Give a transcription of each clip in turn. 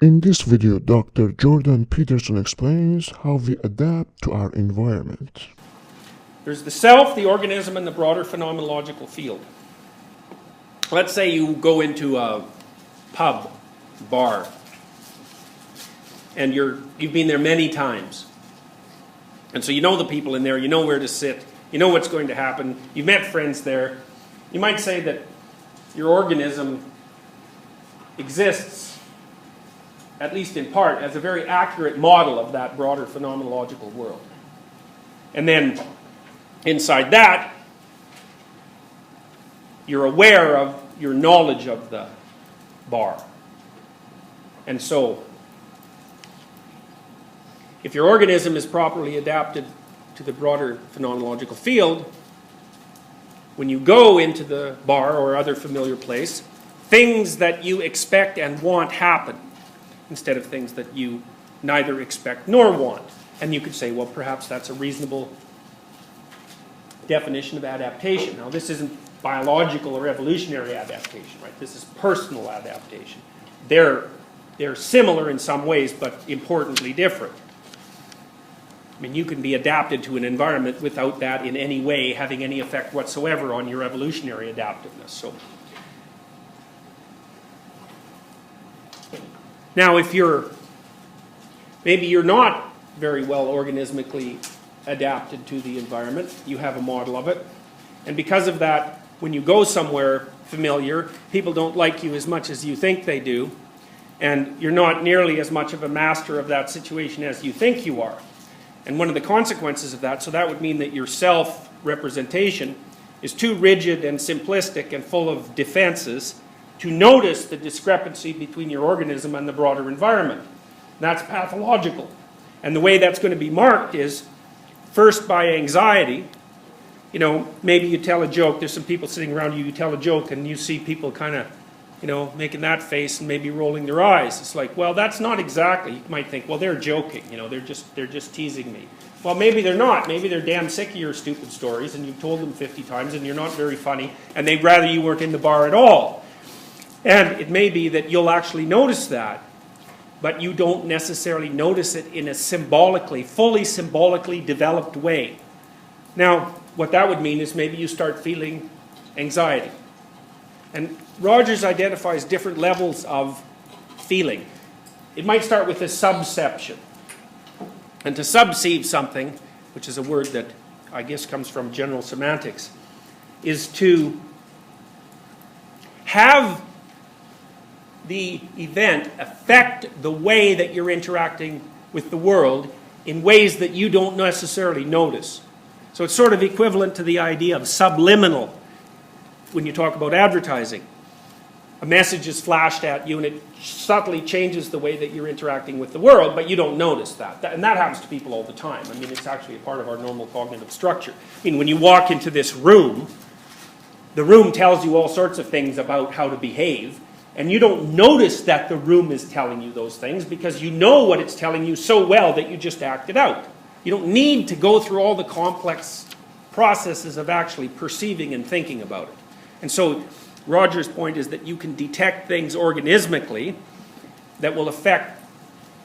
In this video, Dr. Jordan Peterson explains how we adapt to our environment. There's the self, the organism, and the broader phenomenological field. Let's say you go into a pub, bar, and you've been there many times. And so you know the people in there, you know where to sit, you know what's going to happen, you've met friends there. You might say that your organism exists, at least in part, as a very accurate model of that broader phenomenological world. And then inside that, you're aware of your knowledge of the bar. And so, if your organism is properly adapted to the broader phenomenological field, when you go into the bar or other familiar place, things that you expect and want happen, instead of things that you neither expect nor want. And you could say, well, perhaps that's a reasonable definition of adaptation. Now, this isn't biological or evolutionary adaptation, right? This is personal adaptation. They're similar in some ways, but importantly different. I mean, you can be adapted to an environment without that in any way having any effect whatsoever on your evolutionary adaptiveness. So, now, if maybe you're not very well organismically adapted to the environment, you have a model of it, and because of that, when you go somewhere familiar, people don't like you as much as you think they do, and you're not nearly as much of a master of that situation as you think you are. And one of the consequences of that, so that would mean that your self-representation is too rigid and simplistic and full of defenses to notice the discrepancy between your organism and the broader environment. That's pathological. And the way that's going to be marked is first by anxiety. You know, maybe you tell a joke, there's some people sitting around you, you tell a joke and you see people kind of, you know, making that face and maybe rolling their eyes. It's like, well, that's not exactly, you might think, well, they're joking, you know, they're just teasing me. Well, maybe they're not. Maybe they're damn sick of your stupid stories and you've told them 50 times and you're not very funny and they'd rather you weren't in the bar at all. And it may be that you'll actually notice that, but you don't necessarily notice it in a fully symbolically developed way. Now, what that would mean is maybe you start feeling anxiety. And Rogers identifies different levels of feeling. It might start with a subception. And to subceive something, which is a word that I guess comes from general semantics, is to have the event affect the way that you're interacting with the world in ways that you don't necessarily notice. So it's sort of equivalent to the idea of subliminal when you talk about advertising. A message is flashed at you and it subtly changes the way that you're interacting with the world, but you don't notice that. And that happens to people all the time. I mean, it's actually a part of our normal cognitive structure. I mean, when you walk into this room, the room tells you all sorts of things about how to behave, and you don't notice that the room is telling you those things because you know what it's telling you so well that you just act it out. You don't need to go through all the complex processes of actually perceiving and thinking about it. And so Roger's point is that you can detect things organismically that will affect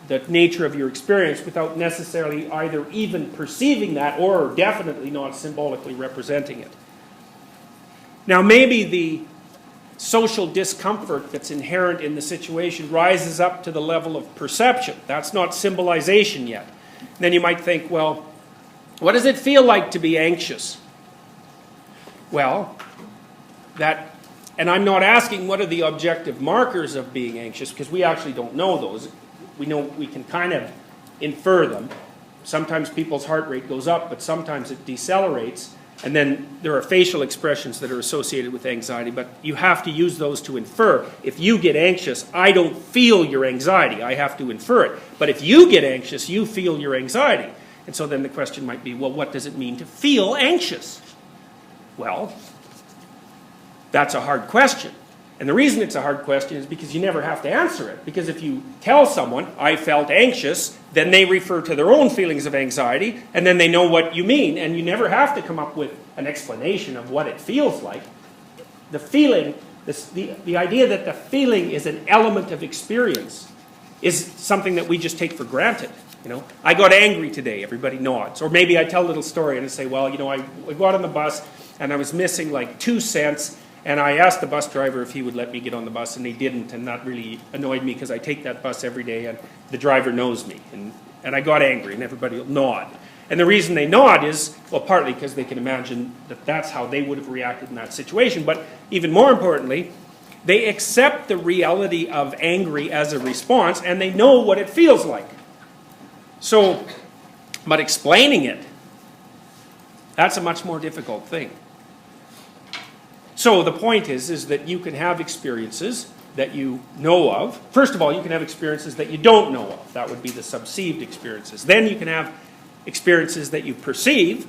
the nature of your experience without necessarily either even perceiving that or definitely not symbolically representing it. Now, maybe the social discomfort that's inherent in the situation rises up to the level of perception. That's not symbolization yet. Then you might think, well, what does it feel like to be anxious? Well, and I'm not asking what are the objective markers of being anxious, because we actually don't know those. We know we can kind of infer them. Sometimes people's heart rate goes up, but sometimes it decelerates. And then there are facial expressions that are associated with anxiety, but you have to use those to infer. If you get anxious, I don't feel your anxiety. I have to infer it. But if you get anxious, you feel your anxiety. And so then the question might be, well, what does it mean to feel anxious? Well, that's a hard question. And the reason it's a hard question is because you never have to answer it. Because if you tell someone, I felt anxious, then they refer to their own feelings of anxiety, and then they know what you mean, and you never have to come up with an explanation of what it feels like. The feeling, the idea that the feeling is an element of experience is something that we just take for granted. You know, I got angry today, everybody nods. Or maybe I tell a little story and I say, well, you know, I got on the bus and I was missing like 2 cents, and I asked the bus driver if he would let me get on the bus, and he didn't, and that really annoyed me because I take that bus every day and the driver knows me. And I got angry, and everybody will nod. And the reason they nod is, well, partly because they can imagine that that's how they would have reacted in that situation, but even more importantly, they accept the reality of angry as a response, and they know what it feels like. So, but explaining it, that's a much more difficult thing. So the point is that you can have experiences that you know of. First of all, you can have experiences that you don't know of. That would be the subceived experiences. Then you can have experiences that you perceive,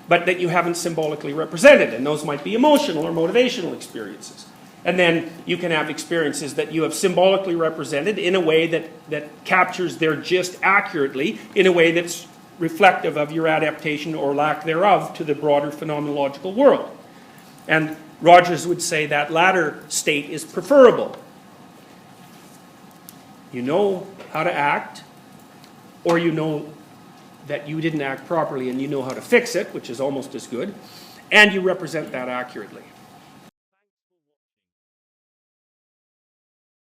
but that you haven't symbolically represented, and those might be emotional or motivational experiences. And then you can have experiences that you have symbolically represented in a way that captures their gist accurately, in a way that's reflective of your adaptation or lack thereof to the broader phenomenological world. And Rogers would say that latter state is preferable. You know how to act, or you know that you didn't act properly and you know how to fix it, which is almost as good, and you represent that accurately.